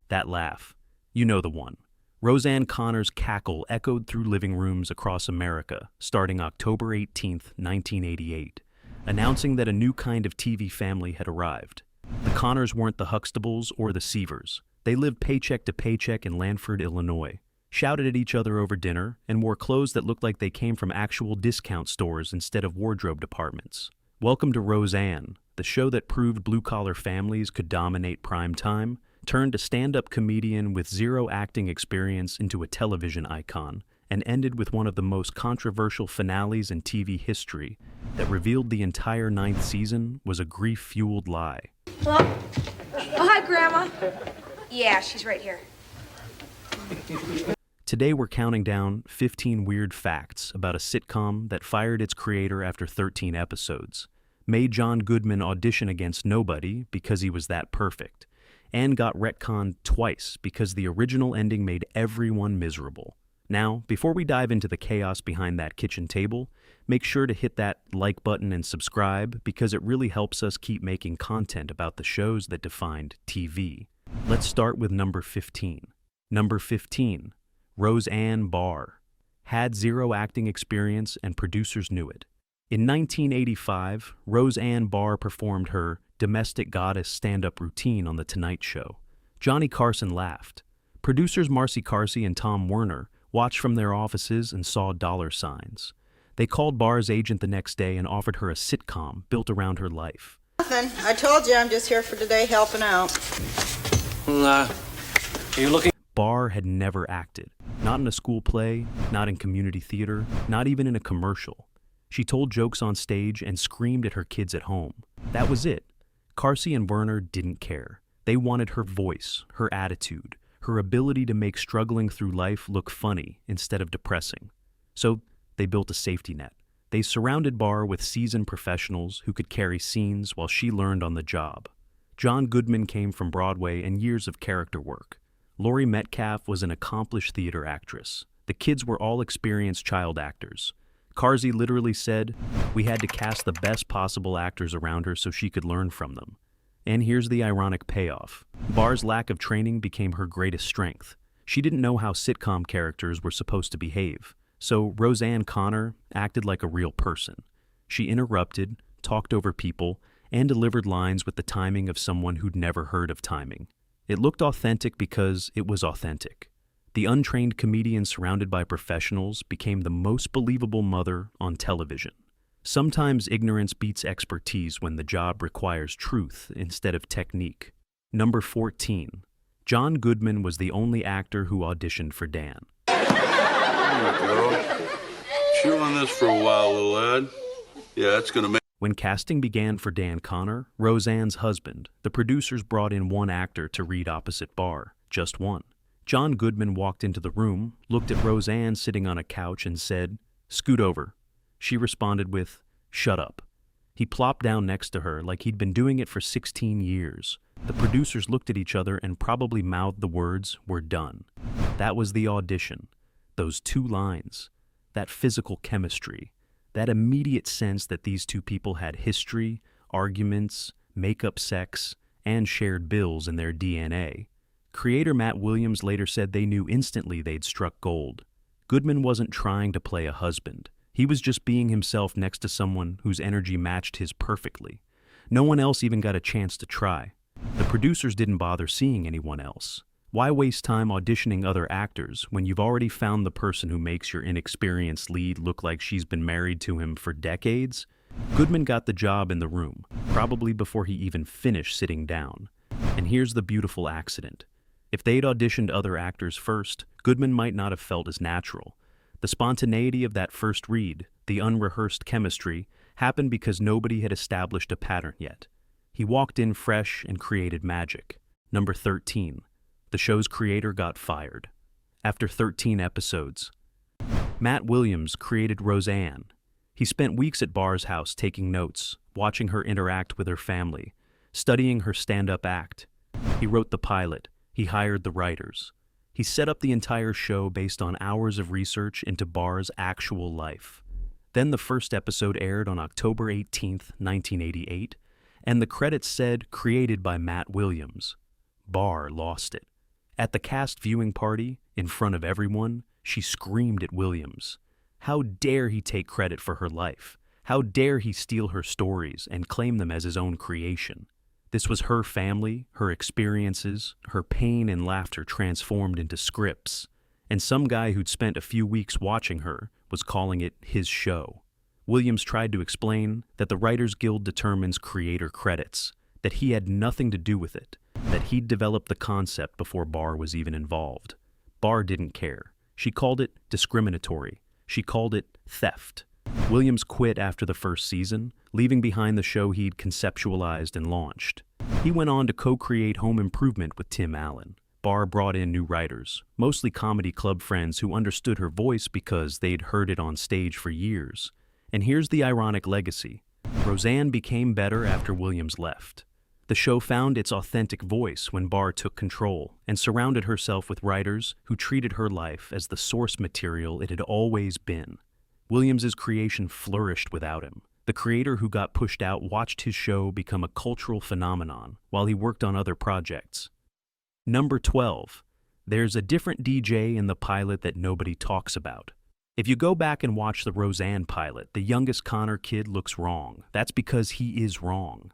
That laugh. You know the one. Roseanne Connor's cackle echoed through living rooms across America starting October 18th, 1988, announcing that a new kind of TV family had arrived. The Connors weren't the Huxtables or the Seavers. They lived paycheck to paycheck in Lanford, Illinois, shouted at each other over dinner, and wore clothes that looked like they came from actual discount stores instead of wardrobe departments. Welcome to Roseanne, the show that proved blue-collar families could dominate prime time, turned a stand-up comedian with zero acting experience into a television icon, and ended with one of the most controversial finales in TV history that revealed the entire ninth season was a grief-fueled lie. Hello? Oh, hi, Grandma. Yeah, she's right here. Today we're counting down 15 weird facts about a sitcom that fired its creator after 13 episodes, made John Goodman audition against nobody because he was that perfect, and got retconned twice because the original ending made everyone miserable. Now, before we dive into the chaos behind that kitchen table, make sure to hit that like button and subscribe because it really helps us keep making content about the shows that defined TV. Let's start with number 15. Number 15, Roseanne Barr. Had zero acting experience and producers knew it. In 1985, Roseanne Barr performed her domestic goddess stand-up routine on The Tonight Show. Johnny Carson laughed. Producers Marcy Carsey and Tom Werner watched from their offices and saw dollar signs. They called Barr's agent the next day and offered her a sitcom built around her life. Nothing. I told you I'm just here for today helping out. Are you looking? Barr had never acted. Not in a school play, not in community theater, not even in a commercial. She told jokes on stage and screamed at her kids at home. That was it. Carsey and Werner didn't care. They wanted her voice, her attitude, her ability to make struggling through life look funny instead of depressing. So they built a safety net. They surrounded Barr with seasoned professionals who could carry scenes while she learned on the job. John Goodman came from Broadway and years of character work. Laurie Metcalf was an accomplished theater actress. The kids were all experienced child actors. Carsey literally said, "We had to cast the best possible actors around her so she could learn from them." And here's the ironic payoff. Barr's lack of training became her greatest strength. She didn't know how sitcom characters were supposed to behave, so Roseanne Connor acted like a real person. She interrupted, talked over people, and delivered lines with the timing of someone who'd never heard of timing. It looked authentic because it was authentic. The untrained comedian surrounded by professionals became the most believable mother on television. Sometimes ignorance beats expertise when the job requires truth instead of technique. Number 14. John Goodman was the only actor who auditioned for Dan. There you go. Chew on this for a while, little lad. Yeah, it's gonna make... When casting began for Dan Connor, Roseanne's husband, the producers brought in one actor to read opposite Barr, just one. John Goodman walked into the room, looked at Roseanne sitting on a couch and said, "Scoot over." She responded with, "Shut up." He plopped down next to her like he'd been doing it for 16 years. The producers looked at each other and probably mouthed the words, "We're done." That was the audition. Those two lines. That physical chemistry. That immediate sense that these two people had history, arguments, make-up sex, and shared bills in their DNA. Creator Matt Williams later said they knew instantly they'd struck gold. Goodman wasn't trying to play a husband. He was just being himself next to someone whose energy matched his perfectly. No one else even got a chance to try. The producers didn't bother seeing anyone else. Why waste time auditioning other actors when you've already found the person who makes your inexperienced lead look like she's been married to him for decades? Goodman got the job in the room, probably before he even finished sitting down. And here's the beautiful accident. If they'd auditioned other actors first, Goodman might not have felt as natural. The spontaneity of that first read, the unrehearsed chemistry, happened because nobody had established a pattern yet. He walked in fresh and created magic. Number 13. The show's creator got fired. After 13 episodes. Matt Williams created Roseanne. He spent weeks at Barr's house taking notes, watching her interact with her family, studying her stand-up act. He wrote the pilot. He hired the writers. He set up the entire show based on hours of research into Barr's actual life. Then the first episode aired on October 18th, 1988, and the credits said created by Matt Williams. Barr lost it. At the cast viewing party, in front of everyone, she screamed at Williams. How dare he take credit for her life? How dare he steal her stories and claim them as his own creation? This was her family, her experiences, her pain and laughter transformed into scripts. And some guy who'd spent a few weeks watching her was calling it his show. Williams tried to explain that the Writers Guild determines creator credits, that he had nothing to do with it, that he'd developed the concept before Barr was even involved. Barr didn't care. She called it discriminatory. She called it theft. Williams quit after the first season, leaving behind the show he'd conceptualized and launched. He went on to co-create Home Improvement with Tim Allen. Barr brought in new writers, mostly comedy club friends who understood her voice because they'd heard it on stage for years. And here's the ironic legacy. Roseanne became better after Williams left. The show found its authentic voice when Barr took control and surrounded herself with writers who treated her life as the source material it had always been. Williams's creation flourished without him. The creator who got pushed out watched his show become a cultural phenomenon while he worked on other projects. Number 12. There's a different DJ in the pilot that nobody talks about. If you go back and watch the Roseanne pilot, the youngest Connor kid looks wrong. That's because he is wrong.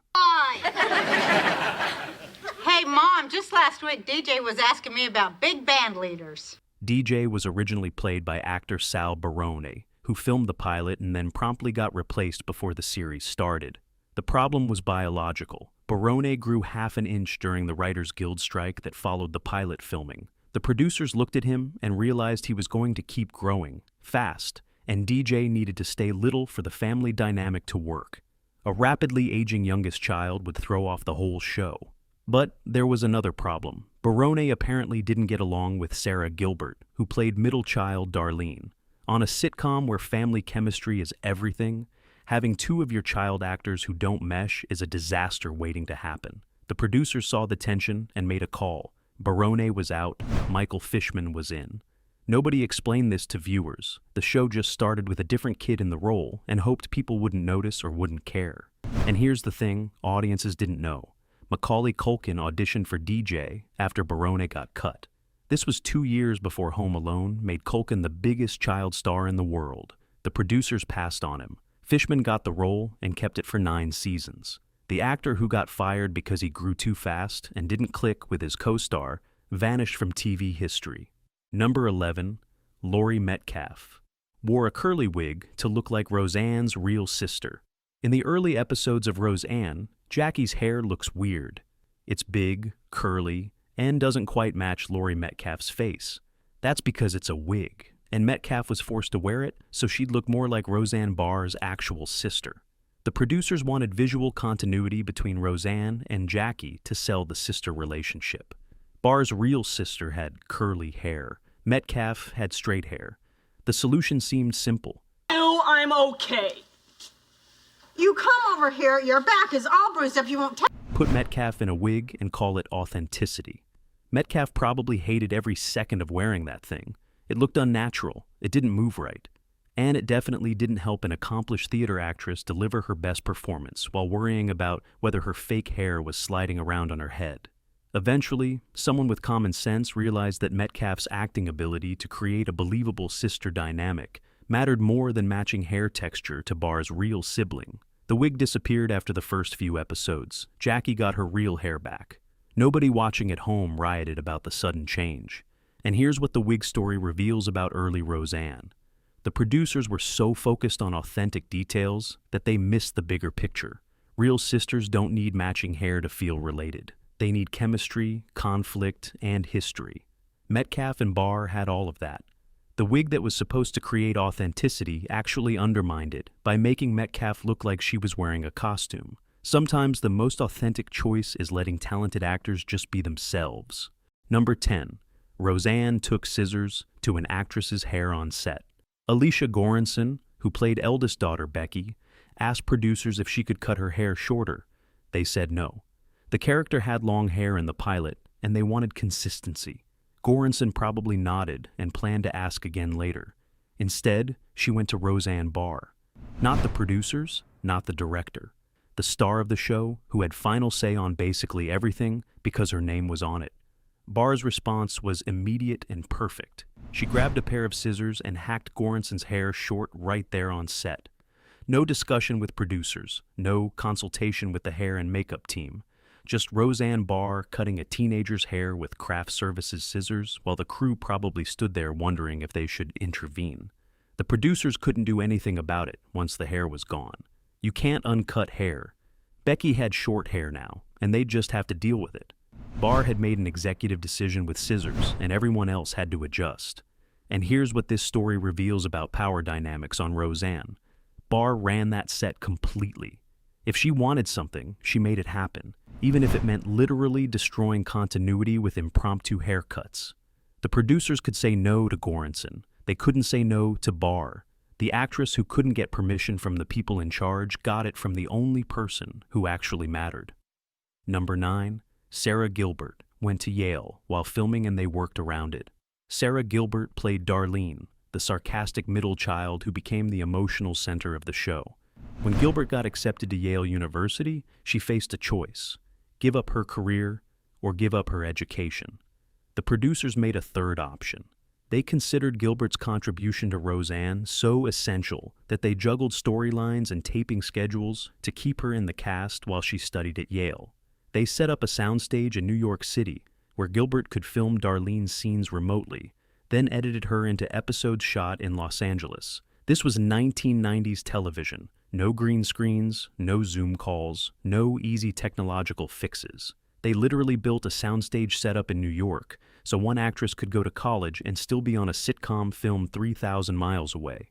Hey, Mom, just last week DJ was asking me about big band leaders. DJ was originally played by actor Sal Barone, who filmed the pilot and then promptly got replaced before the series started. The problem was biological. Barone grew half an inch during the Writers Guild strike that followed the pilot filming. The producers looked at him and realized he was going to keep growing, fast, and DJ needed to stay little for the family dynamic to work. A rapidly aging youngest child would throw off the whole show. But there was another problem. Barone apparently didn't get along with Sarah Gilbert, who played middle child Darlene. On a sitcom where family chemistry is everything, having two of your child actors who don't mesh is a disaster waiting to happen. The producers saw the tension and made a call. Barone was out, Michael Fishman was in. Nobody explained this to viewers. The show just started with a different kid in the role and hoped people wouldn't notice or wouldn't care. And here's the thing audiences didn't know. Macaulay Culkin auditioned for DJ after Barone got cut. This was 2 years before Home Alone made Culkin the biggest child star in the world. The producers passed on him. Fishman got the role and kept it for 9 seasons. The actor who got fired because he grew too fast and didn't click with his co-star vanished from TV history. Number 11, Laurie Metcalf. Wore a curly wig to look like Roseanne's real sister. In the early episodes of Roseanne, Jackie's hair looks weird. It's big, curly, and doesn't quite match Laurie Metcalf's face. That's because it's a wig, and Metcalf was forced to wear it so she'd look more like Roseanne Barr's actual sister. The producers wanted visual continuity between Roseanne and Jackie to sell the sister relationship. Barr's real sister had curly hair. Metcalf had straight hair. The solution seemed simple. Oh, I'm okay. You come over here, your back is all bruised up, you won't take. Put Metcalf in a wig and call it authenticity. Metcalf probably hated every second of wearing that thing. It looked unnatural. It didn't move right. And it definitely didn't help an accomplished theater actress deliver her best performance while worrying about whether her fake hair was sliding around on her head. Eventually, someone with common sense realized that Metcalf's acting ability to create a believable sister dynamic mattered more than matching hair texture to Barr's real sibling. The wig disappeared after the first few episodes. Jackie got her real hair back. Nobody watching at home rioted about the sudden change. And here's what the wig story reveals about early Roseanne. The producers were so focused on authentic details that they missed the bigger picture. Real sisters don't need matching hair to feel related. They need chemistry, conflict, and history. Metcalf and Barr had all of that. The wig that was supposed to create authenticity actually undermined it by making Metcalf look like she was wearing a costume. Sometimes the most authentic choice is letting talented actors just be themselves. Number 10. Roseanne took scissors to an actress's hair on set. Alicia Goranson, who played eldest daughter Becky, asked producers if she could cut her hair shorter. They said no. The character had long hair in the pilot, and they wanted consistency. Goranson probably nodded and planned to ask again later. Instead, she went to Roseanne Barr. Not the producers, not the director. The star of the show, who had final say on basically everything because her name was on it. Barr's response was immediate and perfect. She grabbed a pair of scissors and hacked Gorenson's hair short right there on set. No discussion with producers, no consultation with the hair and makeup team. Just Roseanne Barr cutting a teenager's hair with craft services scissors while the crew probably stood there wondering if they should intervene. The producers couldn't do anything about it once the hair was gone. You can't uncut hair. Becky had short hair now, and they'd just have to deal with it. Barr had made an executive decision with scissors, and everyone else had to adjust. And here's what this story reveals about power dynamics on Roseanne. Barr ran that set completely. If she wanted something, she made it happen, even if it meant literally destroying continuity with impromptu haircuts. The producers could say no to Gorenson. They couldn't say no to Barr. The actress who couldn't get permission from the people in charge got it from the only person who actually mattered. Number 9. Sarah Gilbert went to Yale while filming and they worked around it. Sarah Gilbert played Darlene, the sarcastic middle child who became the emotional center of the show. When Gilbert got accepted to Yale University, she faced a choice: give up her career or give up her education. The producers made a third option. They considered Gilbert's contribution to Roseanne so essential that they juggled storylines and taping schedules to keep her in the cast while she studied at Yale. They set up a soundstage in New York City where Gilbert could film Darlene's scenes remotely, then edited her into episodes shot in Los Angeles. This was 1990s television. No green screens, no Zoom calls, no easy technological fixes. They literally built a soundstage setup in New York, so one actress could go to college and still be on a sitcom filmed 3,000 miles away.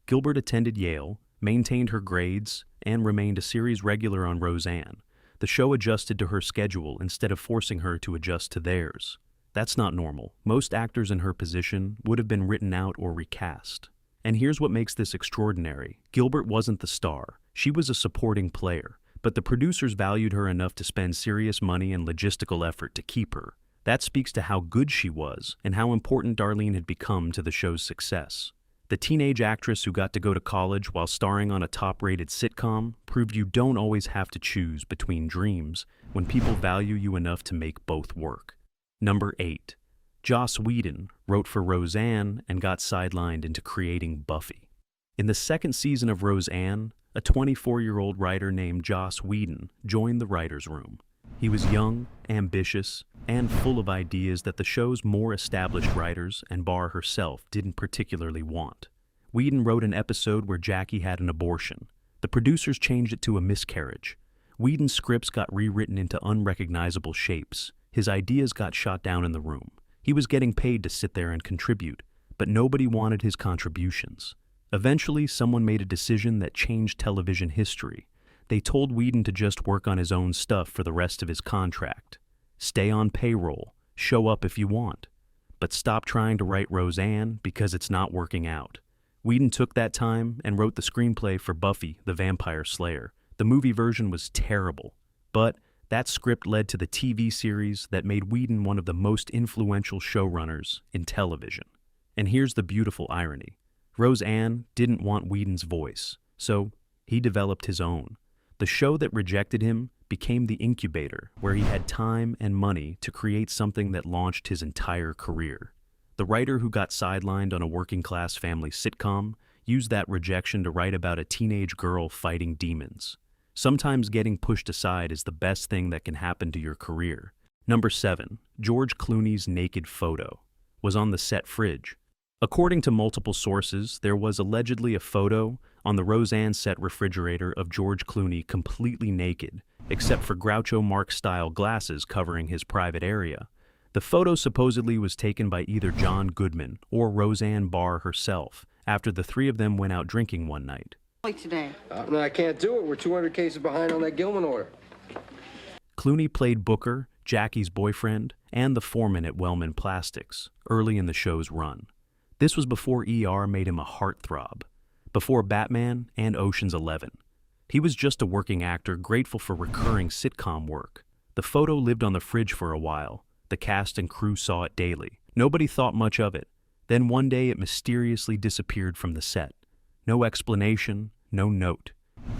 Gilbert attended Yale, maintained her grades, and remained a series regular on Roseanne. The show adjusted to her schedule instead of forcing her to adjust to theirs. That's not normal. Most actors in her position would have been written out or recast. And here's what makes this extraordinary. Gilbert wasn't the star. She was a supporting player, but the producers valued her enough to spend serious money and logistical effort to keep her. That speaks to how good she was and how important Darlene had become to the show's success. The teenage actress who got to go to college while starring on a top-rated sitcom proved you don't always have to choose between dreams when people value you enough to make both work. Number 8. Joss Whedon wrote for Roseanne and got sidelined into creating Buffy. In the second season of Roseanne, a 24-year-old writer named Joss Whedon joined the writer's room. He was young, ambitious, and full of ideas that the show's more established writers and Barr herself didn't particularly want. Whedon wrote an episode where Jackie had an abortion. The producers changed it to a miscarriage. Whedon's scripts got rewritten into unrecognizable shapes. His ideas got shot down in the room. He was getting paid to sit there and contribute, but nobody wanted his contributions. Eventually, someone made a decision that changed television history. They told Whedon to just work on his own stuff for the rest of his contract. Stay on payroll, show up if you want, but stop trying to write Roseanne because it's not working out. Whedon took that time and wrote the screenplay for Buffy the Vampire Slayer. The movie version was terrible, but that script led to the TV series that made Whedon one of the most influential showrunners in television. And here's the beautiful irony. Roseanne didn't want Whedon's voice, so he developed his own. The show that rejected him became the incubator where he had time and money to create something that launched his entire career. The writer who got sidelined on a working-class family sitcom used that rejection to write about a teenage girl fighting demons. Sometimes getting pushed aside is the best thing that can happen to your career. Number 7. George Clooney's naked photo was on the set fridge. According to multiple sources, there was allegedly a photo on the Roseanne set refrigerator of George Clooney completely naked, except for Groucho Marx-style glasses covering his private area. The photo supposedly was taken by either John Goodman or Roseanne Barr herself after the three of them went out drinking one night. Today. No, I can't do it. We're 200 cases behind on that Gilman order. Clooney played Booker, Jackie's boyfriend, and the foreman at Wellman Plastics early in the show's run. This was before ER made him a heartthrob, before Batman and Ocean's 11. He was just a working actor grateful for recurring sitcom work. The photo lived on the fridge for a while. The cast and crew saw it daily. Nobody thought much of it. Then one day it mysteriously disappeared from the set. No explanation, no note.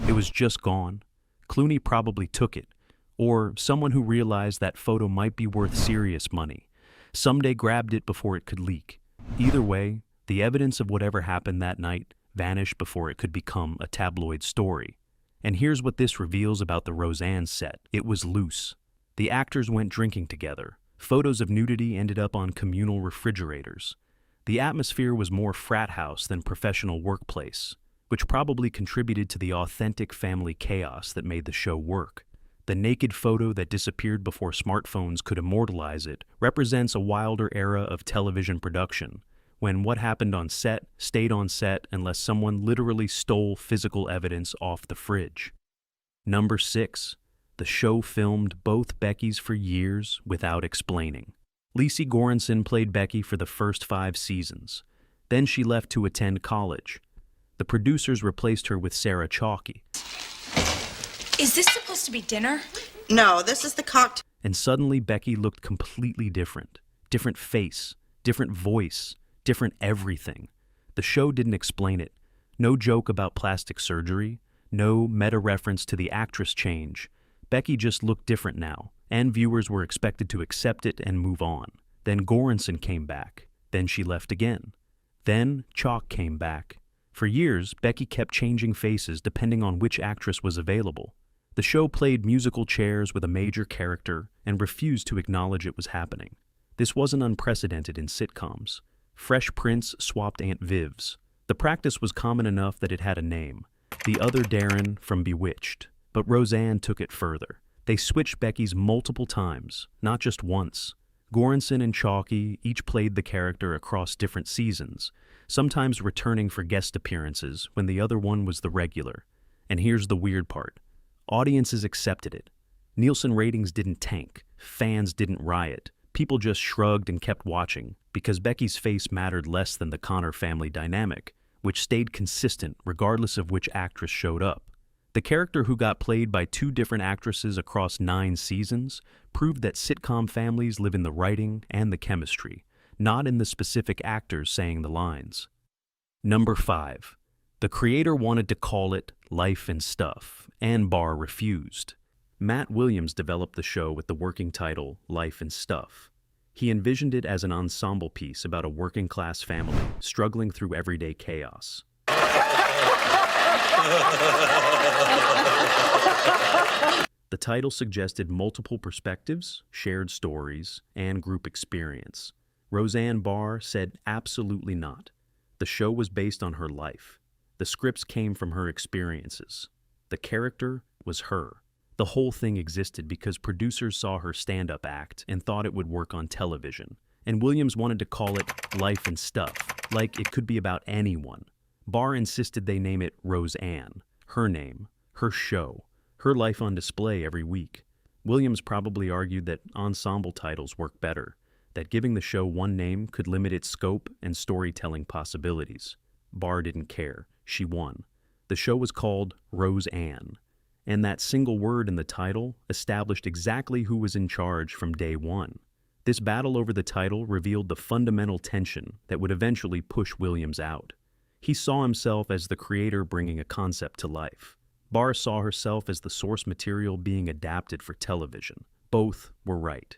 It was just gone. Clooney probably took it, or someone who realized that photo might be worth serious money. Someday grabbed it before it could leak. Either way, the evidence of whatever happened that night vanished before it could become a tabloid story. And here's what this reveals about the Roseanne set. It was loose. The actors went drinking together. Photos of nudity ended up on communal refrigerators. The atmosphere was more frat house than professional workplace, which probably contributed to the authentic family chaos that made the show work. The naked photo that disappeared before smartphones could immortalize it represents a wilder era of television production, when what happened on set stayed on set unless someone literally stole physical evidence off the fridge. Number 6. The show filmed both Beckys for years without explaining. Lacey Goranson played Becky for the first 5 seasons. Then she left to attend college. The producers replaced her with Sarah Chalky. Is this supposed to be dinner? No, this is the cocktail. And suddenly Becky looked completely different. Different face, different voice, different everything. The show didn't explain it. No joke about plastic surgery. No meta-reference to the actress change. Becky just looked different now, and viewers were expected to accept it and move on. Then Goranson came back. Then she left again. Then Chalk came back. For years, Becky kept changing faces depending on which actress was available. The show played musical chairs with a major character and refused to acknowledge it was happening. This wasn't unprecedented in sitcoms. Fresh Prince swapped Aunt Viv's. The practice was common enough that it had a name. The Other Darren from Bewitched. But Roseanne took it further. They switched Becky's multiple times, not just once. Goranson and Chalky each played the character across different seasons, sometimes returning for guest appearances when the other one was the regular. And here's the weird part. Audiences accepted it. Nielsen ratings didn't tank. Fans didn't riot. People just shrugged and kept watching because Becky's face mattered less than the Connor family dynamic, which stayed consistent regardless of which actress showed up. The character, who got played by 2 different actresses across 9 seasons, proved that sitcom families live in the writing and the chemistry, not in the specific actors saying the lines. Number 5. The creator wanted to call it Life and Stuff, and Barr refused. Matt Williams developed the show with the working title Life and Stuff. He envisioned it as an ensemble piece about a working-class family struggling through everyday chaos. The title suggested multiple perspectives, shared stories, and group experience. Roseanne Barr said absolutely not. The show was based on her life. The scripts came from her experiences. The character was her. The whole thing existed because producers saw her stand-up act and thought it would work on television. And Williams wanted to call it Life and Stuff, like it could be about anyone. Barr insisted they name it Roseanne, her name, her show, her life on display every week. Williams probably argued that ensemble titles work better, that giving the show one name could limit its scope and storytelling possibilities. Barr didn't care. She won. The show was called Roseanne, and that single word in the title established exactly who was in charge from day one. This battle over the title revealed the fundamental tension that would eventually push Williams out. He saw himself as the creator bringing a concept to life. Barr saw herself as the source material being adapted for television. Both were right.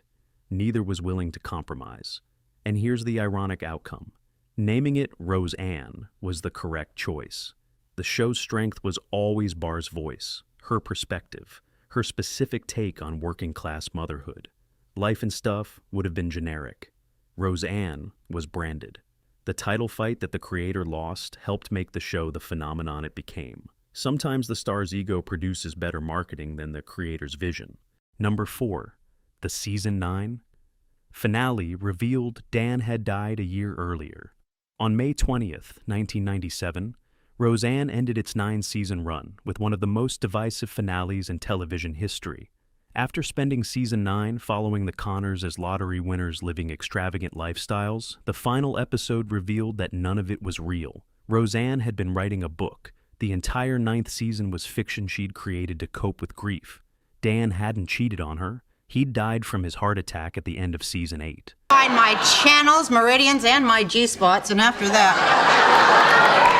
Neither was willing to compromise. And here's the ironic outcome. Naming it Roseanne was the correct choice. The show's strength was always Barr's voice, her perspective, her specific take on working-class motherhood. Life and Stuff would have been generic. Roseanne was branded. The title fight that the creator lost helped make the show the phenomenon it became. Sometimes the star's ego produces better marketing than the creator's vision. Number 4. The Season 9 finale revealed Dan had died a year earlier. On May 20th, 1997, Roseanne ended its 9-season run with one of the most divisive finales in television history. After spending Season 9 following the Conners as lottery winners living extravagant lifestyles, the final episode revealed that none of it was real. Roseanne had been writing a book. The entire 9th season was fiction she'd created to cope with grief. Dan hadn't cheated on her. He'd died from his heart attack at the end of Season 8. Find my channels, meridians, and my G-spots, and after that...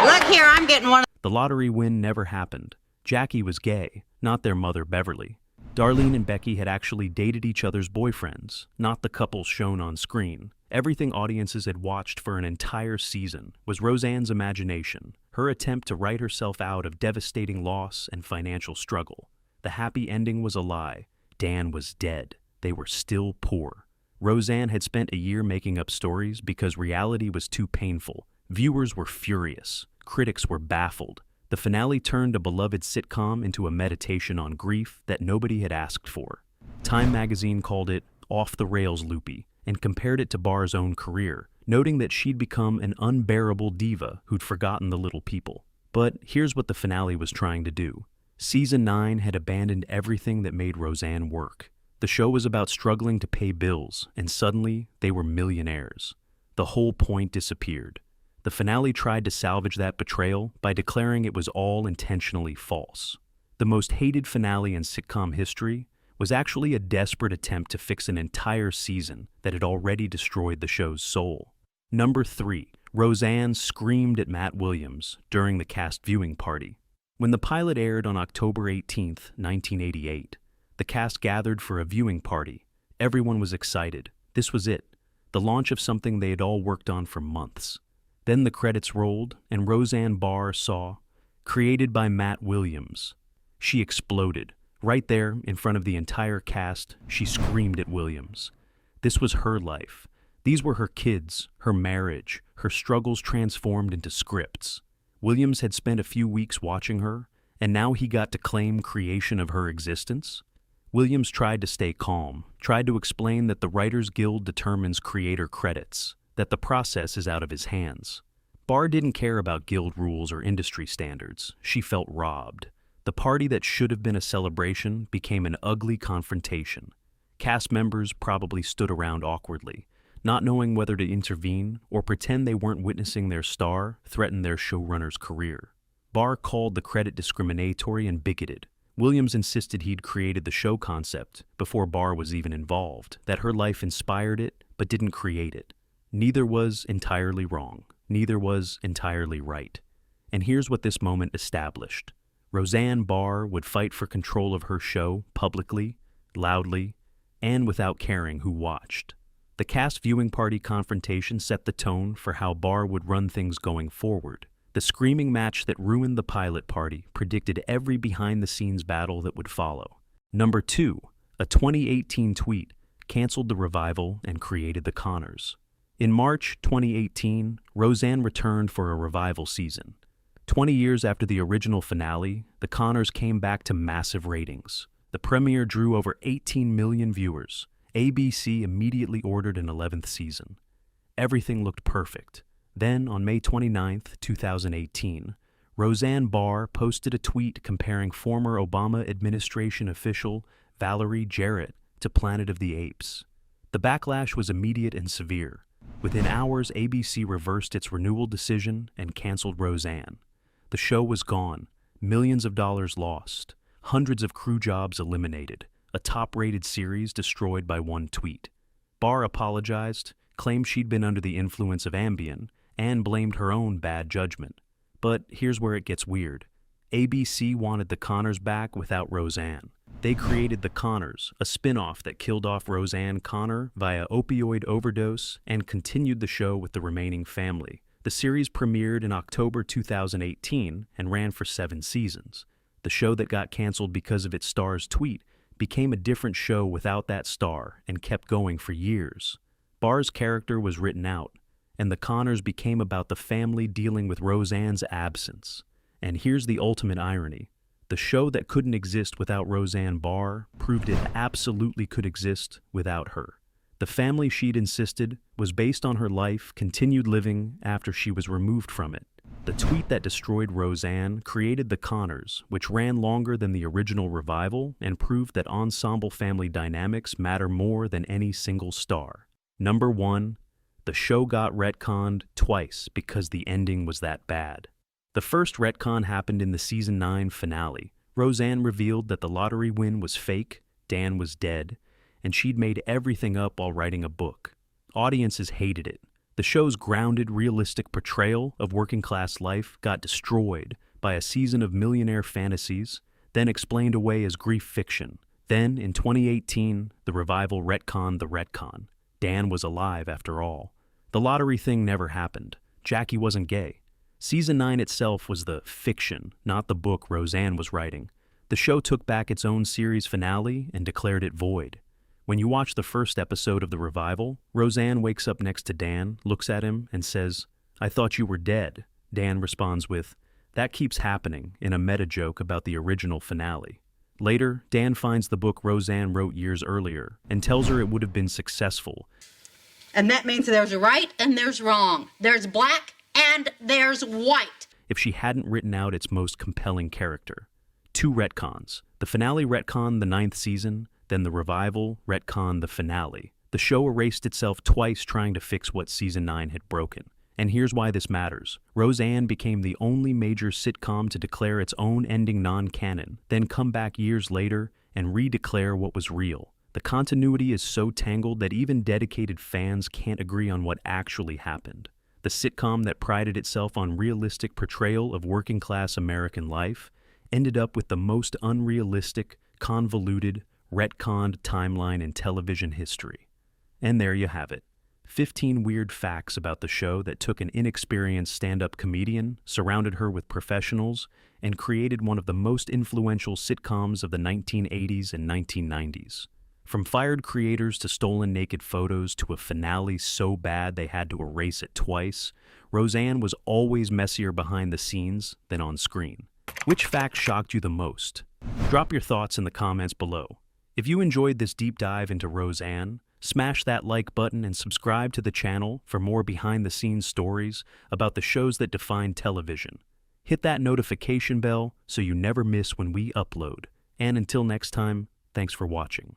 Look here, I'm getting one of... The lottery win never happened. Jackie was gay, not their mother Beverly. Darlene and Becky had actually dated each other's boyfriends, not the couples shown on screen. Everything audiences had watched for an entire season was Roseanne's imagination, her attempt to write herself out of devastating loss and financial struggle. The happy ending was a lie. Dan was dead. They were still poor. Roseanne had spent a year making up stories because reality was too painful. Viewers were furious. Critics were baffled. The finale turned a beloved sitcom into a meditation on grief that nobody had asked for. Time magazine called it off the rails loopy and compared it to Barr's own career, noting that she'd become an unbearable diva who'd forgotten the little people. But here's what the finale was trying to do. Season 9 had abandoned everything that made Roseanne work. The show was about struggling to pay bills, and suddenly they were millionaires. The whole point disappeared. The finale tried to salvage that betrayal by declaring it was all intentionally false. The most hated finale in sitcom history was actually a desperate attempt to fix an entire season that had already destroyed the show's soul. Number 3. Roseanne screamed at Matt Williams during the cast viewing party. When the pilot aired on October 18, 1988, the cast gathered for a viewing party. Everyone was excited. This was it, the launch of something they had all worked on for months. Then the credits rolled, and Roseanne Barr saw, created by Matt Williams. She exploded. Right there, in front of the entire cast, she screamed at Williams. This was her life. These were her kids, her marriage, her struggles transformed into scripts. Williams had spent a few weeks watching her, and now he got to claim creation of her existence. Williams tried to stay calm, tried to explain that the Writers Guild determines creator credits, that the process is out of his hands. Barr didn't care about guild rules or industry standards. She felt robbed. The party that should have been a celebration became an ugly confrontation. Cast members probably stood around awkwardly, not knowing whether to intervene or pretend they weren't witnessing their star threaten their showrunner's career. Barr called the credit discriminatory and bigoted. Williams insisted he'd created the show concept before Barr was even involved, that her life inspired it but didn't create it. Neither was entirely wrong. Neither was entirely right. And here's what this moment established. Roseanne Barr would fight for control of her show publicly, loudly, and without caring who watched. The cast viewing party confrontation set the tone for how Barr would run things going forward. The screaming match that ruined the pilot party predicted every behind-the-scenes battle that would follow. Number 2, a 2018 tweet canceled the revival and created The Conners. In March 2018, Roseanne returned for a revival season. 20 years after the original finale, The Conners came back to massive ratings. The premiere drew over 18 million viewers. ABC immediately ordered an 11th season. Everything looked perfect. Then, on May 29, 2018, Roseanne Barr posted a tweet comparing former Obama administration official Valerie Jarrett to Planet of the Apes. The backlash was immediate and severe. Within hours, ABC reversed its renewal decision and canceled Roseanne. The show was gone, millions of dollars lost, hundreds of crew jobs eliminated, a top-rated series destroyed by one tweet. Barr apologized, claimed she'd been under the influence of Ambien, and blamed her own bad judgment. But here's where it gets weird. ABC wanted the Conners back without Roseanne. They created The Conners, a spin-off that killed off Roseanne Connor via opioid overdose and continued the show with the remaining family. The series premiered in October 2018 and ran for 7 seasons. The show that got canceled because of its star's tweet became a different show without that star and kept going for years. Barr's character was written out, and The Conners became about the family dealing with Roseanne's absence. And here's the ultimate irony. The show that couldn't exist without Roseanne Barr proved it absolutely could exist without her. The family she'd insisted was based on her life continued living after she was removed from it. The tweet that destroyed Roseanne created The Conners, which ran longer than the original revival and proved that ensemble family dynamics matter more than any single star. Number 1, the show got retconned twice because the ending was that bad. The first retcon happened in the season 9 finale. Roseanne revealed that the lottery win was fake, Dan was dead, and she'd made everything up while writing a book. Audiences hated it. The show's grounded, realistic portrayal of working-class life got destroyed by a season of millionaire fantasies, then explained away as grief fiction. Then, in 2018, the revival retconned the retcon. Dan was alive after all. The lottery thing never happened. Jackie wasn't gay. Season 9 itself was the fiction, not the book Roseanne was writing. The show took back its own series finale and declared it void. When you watch the first episode of the revival, Roseanne wakes up next to Dan, looks at him, and says, "I thought you were dead." Dan responds with, "That keeps happening," in a meta joke about the original finale. Later, Dan finds the book Roseanne wrote years earlier and tells her it would have been successful. And that means there's right and there's wrong. There's black and there's white. If she hadn't written out its most compelling character. 2 retcons. The finale retconned the 9th season, then the revival retconned the finale. The show erased itself twice trying to fix what season 9 had broken. And here's why this matters. Roseanne became the only major sitcom to declare its own ending non-canon, then come back years later and redeclare what was real. The continuity is so tangled that even dedicated fans can't agree on what actually happened. The sitcom that prided itself on realistic portrayal of working-class American life ended up with the most unrealistic, convoluted, retconned timeline in television history. And there you have it. 15 weird facts about the show that took an inexperienced stand-up comedian, surrounded her with professionals, and created one of the most influential sitcoms of the 1980s and 1990s. From fired creators to stolen naked photos to a finale so bad they had to erase it twice, Roseanne was always messier behind the scenes than on screen. Which fact shocked you the most? Drop your thoughts in the comments below. If you enjoyed this deep dive into Roseanne, smash that like button and subscribe to the channel for more behind-the-scenes stories about the shows that define television. Hit that notification bell so you never miss when we upload. And until next time, thanks for watching.